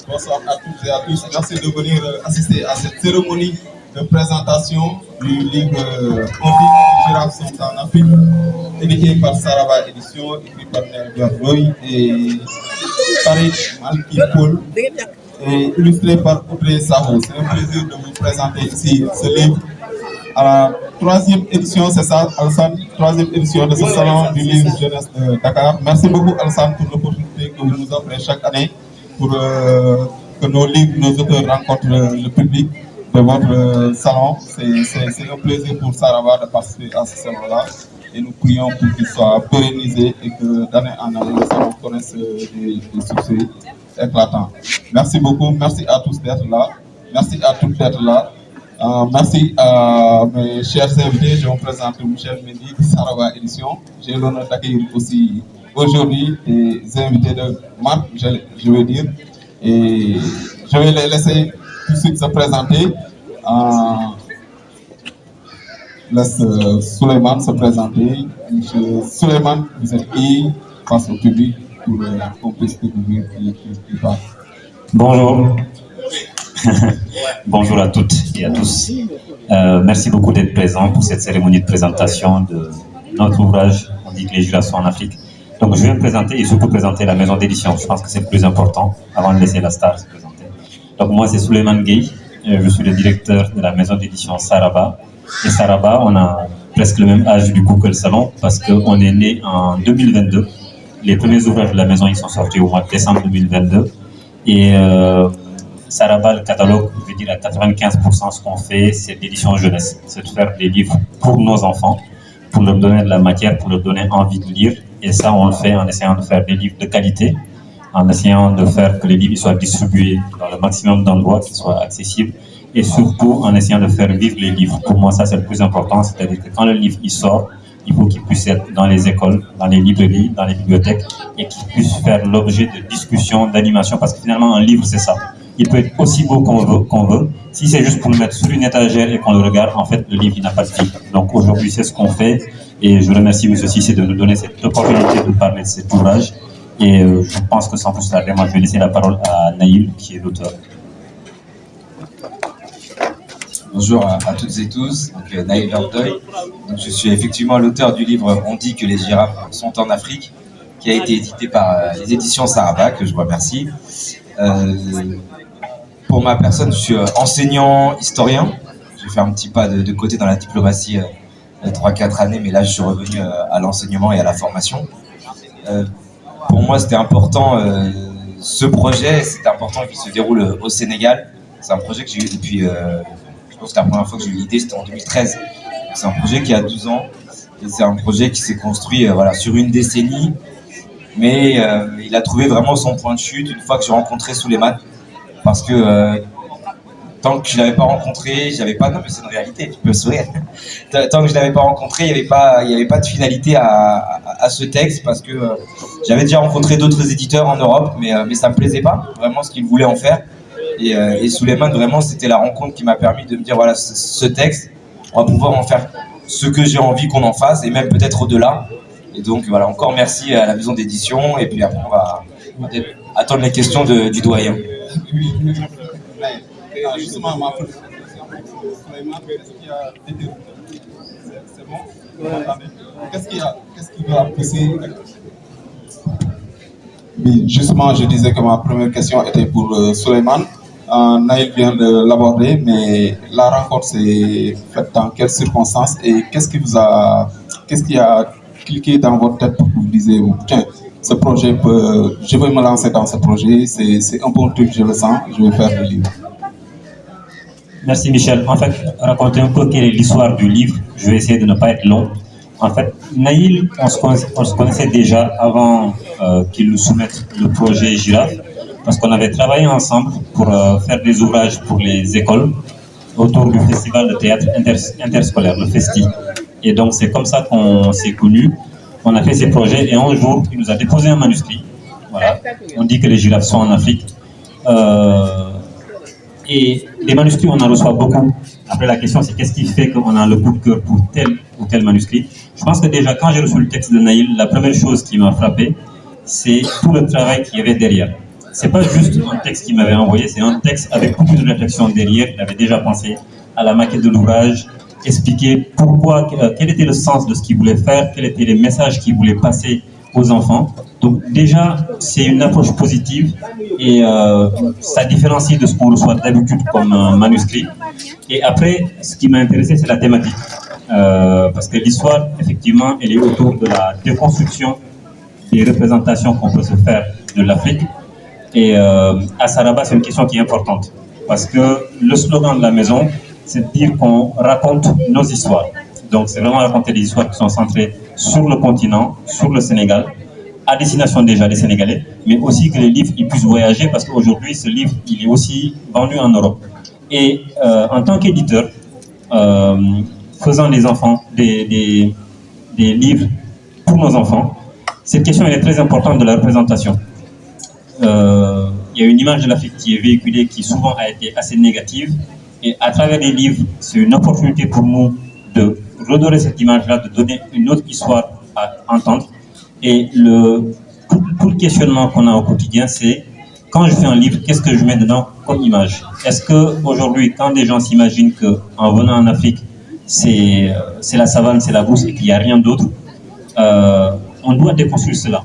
Bonsoir à toutes et à tous. Merci de venir assister à cette cérémonie de présentation du livre On dit que les girafes sont en Afrique, édité par Saraba Édition, écrit par Nelbert Roy et Tariq Malki Paul, et illustré par Audrey Saho. C'est un plaisir de vous présenter ici ce livre à la troisième édition, c'est ça, Alassane, troisième édition de ce salon du livre jeunesse de Dakar. Merci beaucoup, Alassane, pour l'opportunité que vous nous offrez chaque année pour que nos livres, nos auteurs rencontrent le public de votre salon. C'est un plaisir pour Saraba de participer à ce salon-là et nous prions pour qu'il soit pérennisé et que d'année en année, le salon connaisse des succès éclatants. Merci beaucoup, merci à tous d'être là, merci à toutes d'être là. Merci à mes chers invités. Je me présente Michel Mendy de Saraba Édition. J'ai l'honneur d'accueillir aussi aujourd'hui des invités de marque, je vais dire. Et je vais les laisser tout de suite se présenter. Laisse Souleymane se présenter. Monsieur Souleymane, vous êtes qui face au public pour qu'on puisse découvrir qui parle. Bonjour. Bonjour à toutes et à tous. Merci beaucoup d'être présents pour cette cérémonie de présentation de notre ouvrage On dit que les girafes sont en Afrique. Donc je vais me présenter et surtout présenter la maison d'édition. Je pense que c'est le plus important avant de laisser la star se présenter. Donc moi c'est Souleymane Gueye, je suis le directeur de la maison d'édition Saraba. Et Saraba, on a presque le même âge du coup que le salon parce qu'on est né en 2022. Les premiers ouvrages de la maison ils sont sortis au mois de décembre 2022. Et Saraba, le catalogue, je veux dire à 95% ce qu'on fait, c'est l'édition jeunesse. C'est de faire des livres pour nos enfants, pour leur donner de la matière, pour leur donner envie de lire. Et ça, on le fait en essayant de faire des livres de qualité, en essayant de faire que les livres soient distribués dans le maximum d'endroits, qu'ils soient accessibles, et surtout en essayant de faire vivre les livres. Pour moi, ça, c'est le plus important. C'est-à-dire que quand le livre il sort, il faut qu'il puisse être dans les écoles, dans les librairies, dans les bibliothèques, et qu'il puisse faire l'objet de discussions, d'animations, parce que finalement, un livre, c'est ça. Il peut être aussi beau qu'on veut. Si c'est juste pour le mettre sur une étagère et qu'on le regarde, en fait, le livre, il n'a pas de vie. Donc aujourd'hui, c'est ce qu'on fait. Et je remercie M. Cissé de nous donner cette opportunité de parler de cet ouvrage. Et je pense que sans plus tarder, moi, je vais laisser la parole à Naïl, qui est l'auteur. Bonjour à toutes et tous, donc Naïl Verdoy. Donc je suis effectivement l'auteur du livre On dit que les girafes sont en Afrique, qui a été édité par les éditions Saraba, que je remercie. Pour ma personne, je suis enseignant, historien. J'ai fait un petit pas de côté dans la diplomatie 3-4 années, mais là je suis revenu à l'enseignement et à la formation. Pour moi, c'était important, ce projet, c'était important qu'il se déroule au Sénégal. C'est un projet que j'ai eu depuis, je pense que la première fois que j'ai eu l'idée, c'était en 2013. C'est un projet qui a 12 ans, et c'est un projet qui s'est construit sur une décennie, mais il a trouvé vraiment son point de chute une fois que j'ai rencontré Souleymane. Parce que tant que je ne l'avais pas rencontré, j'avais pas... Non mais c'est une réalité, tu peux sourire. Tant que je ne l'avais pas rencontré, il n'y avait pas de finalité à ce texte, parce que j'avais déjà rencontré d'autres éditeurs en Europe, mais ça ne me plaisait pas, vraiment ce qu'ils voulaient en faire. Et Souleymane, vraiment, c'était la rencontre qui m'a permis de me dire, voilà, ce texte, on va pouvoir en faire ce que j'ai envie qu'on en fasse, et même peut-être au-delà. Et donc voilà, encore merci à la maison d'édition, et puis après on va attendre les questions du doyen. Justement, ma première question, Souleymane, qu'est-ce qui a été... C'est bon? Vous m'entendez? Qu'est-ce qui doit pousser? Oui, justement, je disais que ma première question était pour Souleymane. Naïl vient de l'aborder, mais la rencontre s'est faite dans quelles circonstances et qu'est-ce qui a cliqué dans votre tête pour que vous disiez, tiens, ce projet je vais me lancer dans ce projet, c'est un bon truc, je le sens, je vais faire le livre. Merci Michel. En fait, raconter un peu quelle est l'histoire du livre, je vais essayer de ne pas être long. En fait, Naïl, on se connaissait déjà avant qu'il nous soumette le projet Girafe, parce qu'on avait travaillé ensemble pour faire des ouvrages pour les écoles autour du festival de théâtre interscolaire, le Festi. Et donc c'est comme ça qu'on s'est connus. On a fait ces projets et un jour, il nous a déposé un manuscrit. Voilà. On dit que les girafes sont en Afrique. Et les manuscrits, on en reçoit beaucoup. Après, la question, c'est qu'est-ce qui fait qu'on a le coup de cœur pour tel ou tel manuscrit. Je pense que déjà, quand j'ai reçu le texte de Naïl, la première chose qui m'a frappé, c'est tout le travail qu'il y avait derrière. c'est pas juste un texte qu'il m'avait envoyé, c'est un texte avec beaucoup de réflexion derrière. Il avait déjà pensé à la maquette de l'ouvrage, expliquer pourquoi, quel était le sens de ce qu'il voulait faire, quels étaient les messages qu'il voulait passer aux enfants. Donc déjà, c'est une approche positive et ça différencie de ce qu'on reçoit d'habitude comme un manuscrit. Et après, ce qui m'a intéressé, c'est la thématique. Parce que l'histoire, effectivement, elle est autour de la déconstruction des représentations qu'on peut se faire de l'Afrique. Et à Saraba, c'est une question qui est importante. Parce que le slogan de la maison, c'est de dire qu'on raconte nos histoires. Donc c'est vraiment raconter des histoires qui sont centrées sur le continent, sur le Sénégal, à destination déjà des Sénégalais, mais aussi que les livres ils puissent voyager parce qu'aujourd'hui, ce livre, il est aussi vendu en Europe. Et en tant qu'éditeur, faisant des enfants, des livres pour nos enfants, cette question elle est très importante de la représentation. Il y a une image de l'Afrique qui est véhiculée qui souvent a été assez négative. Et à travers les livres, c'est une opportunité pour nous de redorer cette image-là, de donner une autre histoire à entendre. Et tout le questionnement qu'on a au quotidien, c'est quand je fais un livre, qu'est-ce que je mets dedans comme image? Est-ce qu'aujourd'hui, quand des gens s'imaginent qu'en venant en Afrique, c'est la savane, c'est la brousse et qu'il n'y a rien d'autre, on doit déconstruire cela.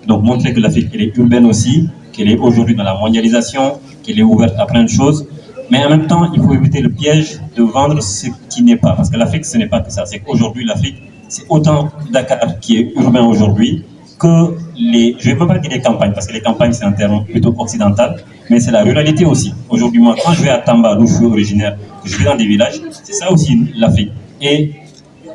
Donc montrer que l'Afrique, elle est urbaine aussi, qu'elle est aujourd'hui dans la mondialisation, qu'elle est ouverte à plein de choses. Mais en même temps, il faut éviter le piège de vendre ce qui n'est pas. Parce que l'Afrique, ce n'est pas que ça. C'est qu'aujourd'hui, l'Afrique, c'est autant Dakar qui est urbain aujourd'hui que je ne vais même pas dire les campagnes, parce que les campagnes, c'est un terme plutôt occidental, mais c'est la ruralité aussi. Aujourd'hui, moi, quand je vais à Tamba, d'où je suis originaire, que je vais dans des villages, c'est ça aussi l'Afrique. Et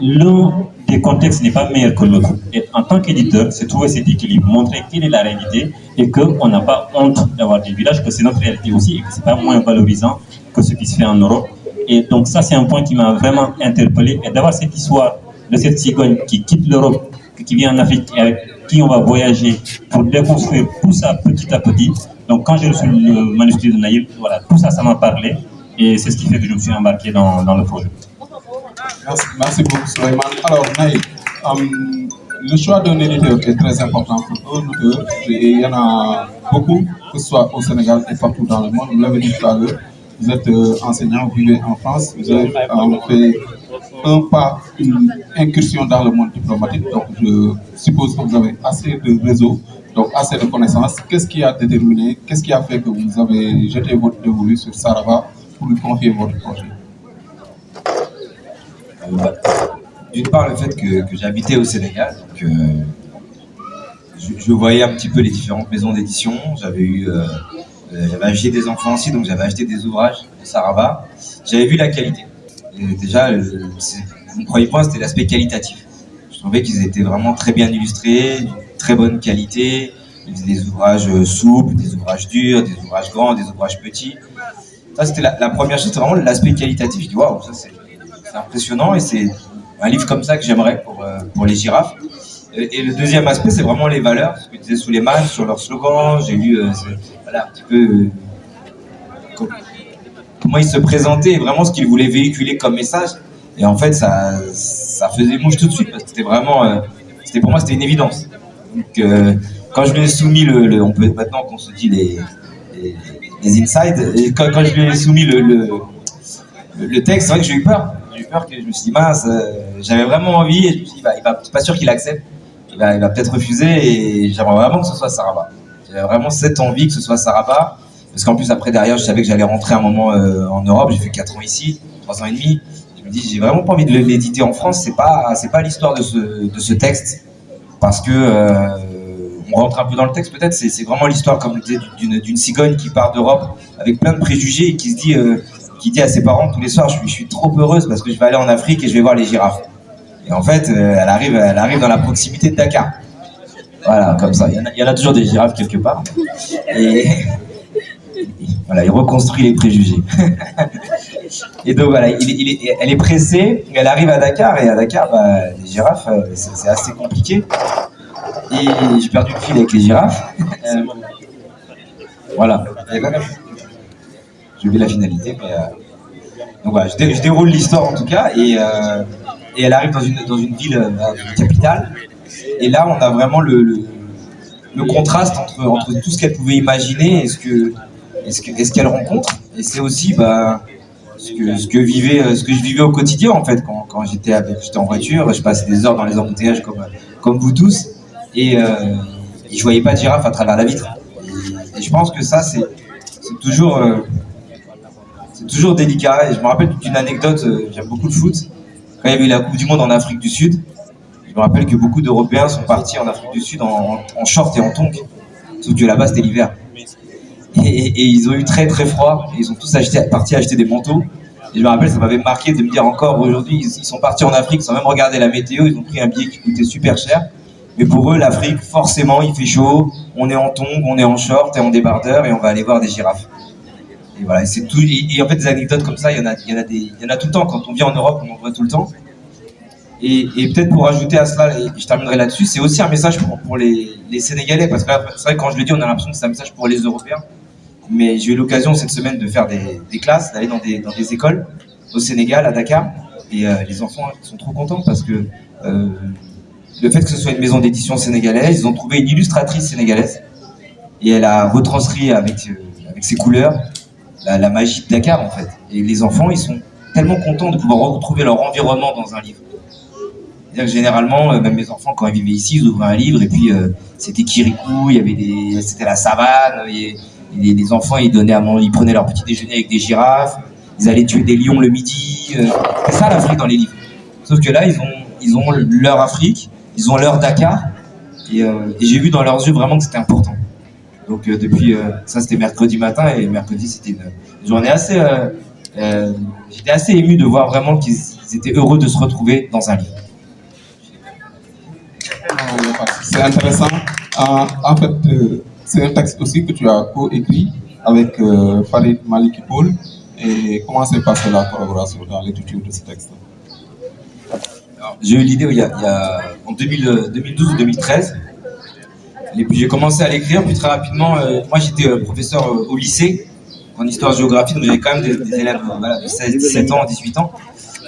l'un des contextes n'est pas meilleur que l'autre. Et en tant qu'éditeur, c'est trouver cet équilibre, montrer quelle est la réalité et qu'on n'a pas honte d'avoir des villages, que c'est notre réalité aussi et que ce n'est pas moins valorisant que ce qui se fait en Europe. Et donc ça, c'est un point qui m'a vraiment interpellé. Et d'avoir cette histoire de cette cigogne qui quitte l'Europe, qui vient en Afrique et avec qui on va voyager pour déconstruire tout ça petit à petit. Donc quand j'ai reçu le manuscrit de Naïl, voilà, tout ça, ça m'a parlé. Et c'est ce qui fait que je me suis embarqué dans le projet. Merci beaucoup, Souleymane. Alors, Naïl, le choix d'un éditeur est très important pour un auteur. Et il y en a beaucoup, que ce soit au Sénégal et partout dans le monde. Vous l'avez dit tout à l'heure, vous êtes enseignant, vous vivez en France, vous avez fait une incursion dans le monde diplomatique. Donc, je suppose que vous avez assez de réseaux, donc assez de connaissances. Qu'est-ce qui a déterminé, qu'est-ce qui a fait que vous avez jeté votre dévolu sur Saraba pour lui confier votre projet? D'une part, le fait que j'habitais au Sénégal, donc je voyais un petit peu les différentes maisons d'édition. J'avais acheté des enfants aussi, donc j'avais acheté des ouvrages de Saraba. J'avais vu la qualité. Et déjà, mon premier point, c'était l'aspect qualitatif. Je trouvais qu'ils étaient vraiment très bien illustrés, d'une très bonne qualité. Ils faisaient des ouvrages souples, des ouvrages durs, des ouvrages grands, des ouvrages petits. Ça, c'était la première chose, c'était vraiment l'aspect qualitatif. Je dis, waouh, ça c'est impressionnant et c'est un livre comme ça que j'aimerais pour les girafes. Et le deuxième aspect, c'est vraiment les valeurs, ce que disait Souleymane sur leur slogan. J'ai lu voilà, un petit peu comment ils se présentaient et vraiment ce qu'ils voulaient véhiculer comme message. Et en fait, ça faisait mouche tout de suite parce que c'était vraiment, pour moi, c'était une évidence. Donc, quand je lui ai soumis on peut maintenant qu'on se dit les insides, et quand je lui ai soumis le texte, c'est vrai que j'ai eu peur. J'ai eu peur que je me suis dit mince, j'avais vraiment envie et je me suis dit c'est pas sûr qu'il accepte. Il va peut-être refuser et j'aimerais vraiment que ce soit Saraba. J'avais vraiment cette envie que ce soit Saraba. Parce qu'en plus après derrière je savais que j'allais rentrer un moment en Europe, j'ai fait 4 ans ici, 3 ans et demi. Je me dis j'ai vraiment pas envie de l'éditer en France, c'est pas l'histoire de ce texte. Parce que on rentre un peu dans le texte peut-être, c'est vraiment l'histoire comme je disais d'une cigogne qui part d'Europe avec plein de préjugés et qui dit à ses parents tous les soirs je suis trop heureuse parce que je vais aller en Afrique et je vais voir les girafes. Et en fait elle arrive dans la proximité de Dakar. Voilà, comme ça, il y en a toujours des girafes quelque part. Et voilà, il reconstruit les préjugés. Et donc voilà, elle est pressée, elle arrive à Dakar et à Dakar, les girafes, c'est assez compliqué. Et j'ai perdu le fil avec les girafes. Voilà. J'ai oublié la finalité, mais donc voilà, je déroule l'histoire en tout cas, et elle arrive dans une ville, une capitale, et là on a vraiment le contraste entre tout ce qu'elle pouvait imaginer et ce qu'elle rencontre. Et c'est aussi ce que je vivais au quotidien en fait quand j'étais en voiture, je passais des heures dans les embouteillages comme vous tous et je voyais pas de girafe à travers la vitre. Et je pense que ça c'est toujours délicat. Et je me rappelle d'une anecdote, j'aime beaucoup le foot. Quand il y avait eu la Coupe du Monde en Afrique du Sud, je me rappelle que beaucoup d'Européens sont partis en Afrique du Sud en short et en tongs. Sauf que là-bas, c'était l'hiver. Et ils ont eu très très froid. Et ils sont tous partis acheter des manteaux. Et je me rappelle, ça m'avait marqué de me dire encore aujourd'hui, ils sont partis en Afrique sans même regarder la météo. Ils ont pris un billet qui coûtait super cher. Mais pour eux, l'Afrique, forcément, il fait chaud. On est en tongs, on est en short et en débardeur et on va aller voir des girafes. Et voilà, c'est tout. Et en fait, des anecdotes comme ça, il y en a tout le temps. Quand on vit en Europe, on en voit tout le temps. Et peut-être pour ajouter à cela, et je terminerai là-dessus, c'est aussi un message pour les Sénégalais, parce que là, c'est vrai que quand je le dis, on a l'impression que c'est un message pour les Européens. Mais j'ai eu l'occasion cette semaine de faire des classes, d'aller dans des écoles au Sénégal, à Dakar, et les enfants sont trop contents parce que le fait que ce soit une maison d'édition sénégalaise, ils ont trouvé une illustratrice sénégalaise, et elle a retranscrit avec ses couleurs la magie de Dakar en fait. Et les enfants, ils sont tellement contents de pouvoir retrouver leur environnement dans un livre. C'est-à-dire que généralement, même mes enfants, quand ils vivaient ici, ils ouvraient un livre et puis c'était Kirikou, c'était la savane, et les enfants, ils prenaient leur petit déjeuner avec des girafes, ils allaient tuer des lions le midi. C'est ça l'Afrique dans les livres. Sauf que là, ils ont leur Afrique, ils ont leur Dakar, et j'ai vu dans leurs yeux vraiment que c'était important. Donc depuis, ça c'était mercredi matin, et mercredi c'était une journée assez... j'étais assez ému de voir vraiment qu'ils étaient heureux de se retrouver dans un livre. C'est intéressant. En fait, c'est un texte aussi que tu as co-écrit avec Farid Maliki Paul. Et comment s'est passée la collaboration dans l'écriture de ce texte? J'ai eu l'idée il y a en 2012 ou 2013. Et puis j'ai commencé à l'écrire, puis très rapidement, moi j'étais professeur au lycée en histoire-géographie, donc j'avais quand même des élèves de 16, 17 ans, 18 ans.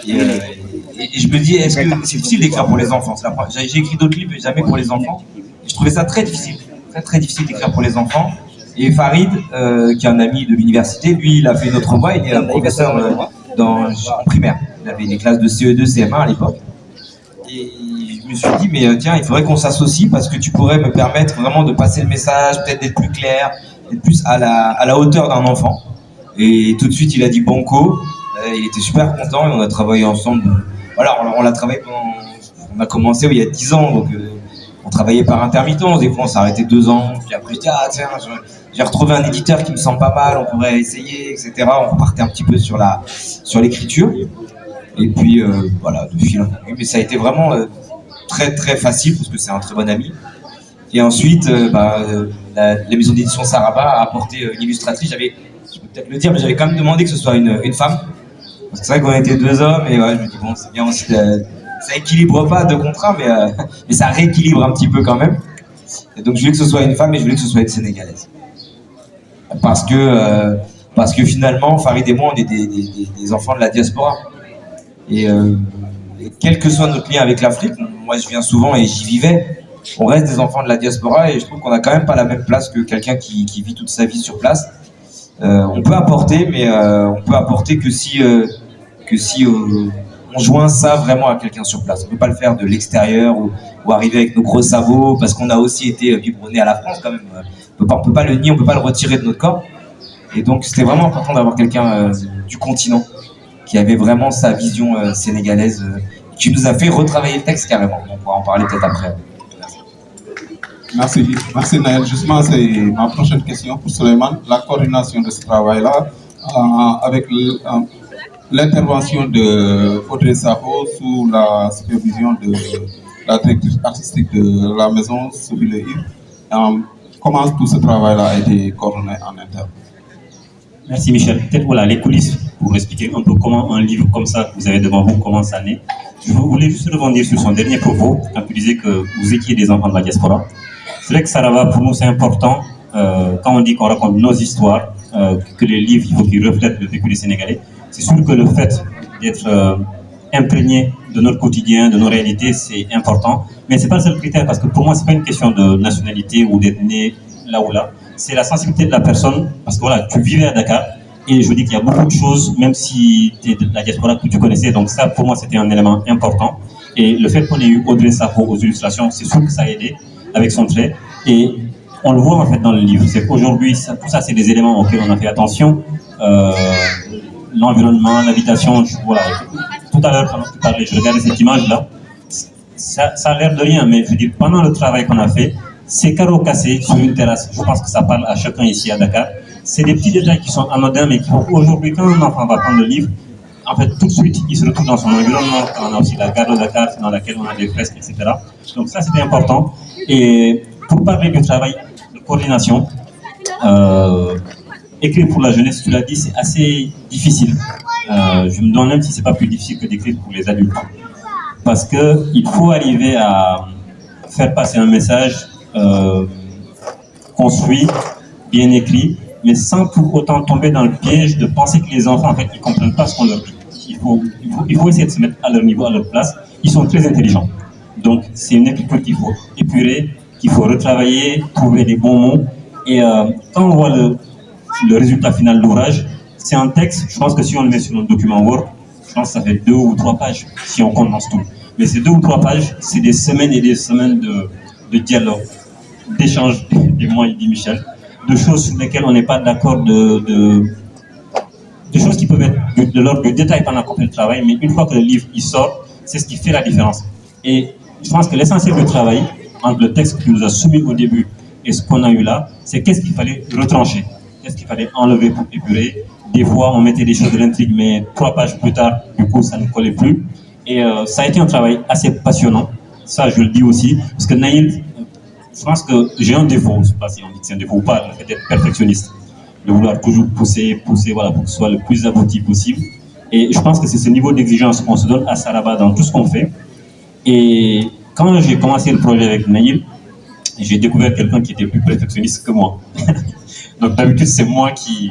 Et je me dis, est-ce que c'est difficile d'écrire pour les enfants? J'ai écrit d'autres livres, mais jamais pour les enfants. Et je trouvais ça très difficile, très très difficile d'écrire pour les enfants. Et Farid, qui est un ami de l'université, lui, il a fait une autre voie. Il est un professeur en primaire. Il avait des classes de CE2, CM1 à l'époque. Et je me suis dit, mais tiens, il faudrait qu'on s'associe parce que tu pourrais me permettre vraiment de passer le message, peut-être d'être plus clair, d'être plus à la hauteur d'un enfant. Et tout de suite, il a dit banco. Il était super content et on a travaillé ensemble. Voilà, on l'a travaillé on a commencé il y a 10 ans, donc on travaillait par intermittence. Des fois, on s'arrêtait 2 ans. Puis après, je dis, ah tiens, j'ai retrouvé un éditeur qui me semble pas mal, on pourrait essayer, etc. On repartait un petit peu sur l'écriture. Et puis, voilà, de fil en aiguille. Mais ça a été vraiment très très facile parce que c'est un très bon ami. Et ensuite, la maison d'édition Saraba a apporté une illustratrice. Je peux peut-être le dire, mais j'avais quand même demandé que ce soit une femme. Parce que c'est vrai qu'on était 2 hommes, et ouais, je me dis, bon, c'est bien aussi, ça équilibre pas 2 contrats, mais ça rééquilibre un petit peu quand même. Et donc je voulais que ce soit une femme et je voulais que ce soit une Sénégalaise. Parce que finalement, Farid et moi, on est des enfants de la diaspora. Et quel que soit notre lien avec l'Afrique, moi je viens souvent et j'y vivais, on reste des enfants de la diaspora et je trouve qu'on n'a quand même pas la même place que quelqu'un qui vit toute sa vie sur place. On peut apporter, mais on peut apporter que si on joint ça vraiment à quelqu'un sur place. On ne peut pas le faire de l'extérieur ou arriver avec nos gros sabots, parce qu'on a aussi été biberonnés à la France quand même. On ne peut pas le nier, on ne peut pas le retirer de notre corps. Et donc c'était vraiment important d'avoir quelqu'un du continent qui avait vraiment sa vision sénégalaise, qui nous a fait retravailler le texte carrément. On pourra en parler peut-être après. Merci Naël. Justement, c'est ma prochaine question pour Souleymane. La coordination de ce travail-là, avec l'intervention de Audrey Saho sous la supervision de la directrice artistique de la maison, Sophie Lehir. Comment tout ce travail-là a été coordonné en interne? Merci Michel. Peut-être voilà les coulisses pour expliquer un peu comment un livre comme ça que vous avez devant vous, comment ça naît. Je voulais juste rebondir sur son dernier propos, quand tu disais que vous étiez des enfants de la diaspora. C'est vrai que Saraba, pour nous, c'est important, quand on dit qu'on raconte nos histoires, que les livres, il faut qu'ils reflètent le vécu des Sénégalais. C'est sûr que le fait d'être imprégné de notre quotidien, de nos réalités, c'est important. Mais c'est pas le seul critère, parce que pour moi, c'est pas une question de nationalité ou d'être né là ou là. C'est la sensibilité de la personne, parce que voilà, tu vivais à Dakar, et je vous dis qu'il y a beaucoup de choses, même si tu es de la diaspora que tu connaissais, donc ça, pour moi, c'était un élément important. Et le fait qu'on ait eu Audrey Sapho aux illustrations, c'est sûr que ça a aidé avec son trait. Et on le voit en fait dans le livre. C'est qu'aujourd'hui, tout ça, c'est des éléments auxquels on a fait attention. L'environnement, l'habitation, voilà. Tout à l'heure, pendant que tu parlais, je regardais cette image-là. Ça a l'air de rien, mais je veux dire, pendant le travail qu'on a fait, ces carreaux cassés sur une terrasse, je pense que ça parle à chacun ici à Dakar. C'est des petits détails qui sont anodins, mais qui font qu'aujourd'hui, quand un enfant va prendre le livre, en fait, tout de suite, il se retrouve dans son environnement. On a aussi la gare de Dakar, dans laquelle on a des fresques, etc. Donc ça, c'était important. Et pour parler du travail de coordination, écrire pour la jeunesse, tu l'as dit, c'est assez difficile. Je me demande même si c'est pas plus difficile que d'écrire pour les adultes. Parce qu'il faut arriver à faire passer un message construit, bien écrit, mais sans pour autant tomber dans le piège de penser que les enfants, en fait, ils ne comprennent pas ce qu'on leur dit. Il faut essayer de se mettre à leur niveau, à leur place. Ils sont très intelligents. Donc, c'est une écriture qu'il faut épurer, qu'il faut retravailler, trouver les bons mots. Et quand on voit le résultat final de l'ouvrage, c'est un texte, je pense que si on le met sur un document Word, je pense que ça fait 2 ou 3 pages, si on condense tout. Mais ces 2 ou 3 pages, c'est des semaines et des semaines de dialogue, d'échange, et moi, il dit Michel, de choses sur lesquelles on n'est pas d'accord, de choses qui peuvent être de l'ordre du détail pendant qu'on fait le travail, mais une fois que le livre il sort, c'est ce qui fait la différence. Et je pense que l'essentiel du travail, entre le texte que tu nous as soumis au début et ce qu'on a eu là, c'est qu'est-ce qu'il fallait retrancher, qu'est-ce qu'il fallait enlever pour épurer. Des fois, on mettait des choses de l'intrigue, mais 3 pages plus tard, du coup, ça ne collait plus. Et ça a été un travail assez passionnant. Ça, je le dis aussi, parce que Naïl, je pense que j'ai un défaut, je ne sais pas si on dit que c'est un défaut ou pas, le fait d'être perfectionniste, de vouloir toujours pousser, voilà, pour que ce soit le plus abouti possible. Et je pense que c'est ce niveau d'exigence qu'on se donne à Saraba dans tout ce qu'on fait. Et quand j'ai commencé le projet avec Naïl, j'ai découvert quelqu'un qui était plus perfectionniste que moi. Donc d'habitude, c'est moi qui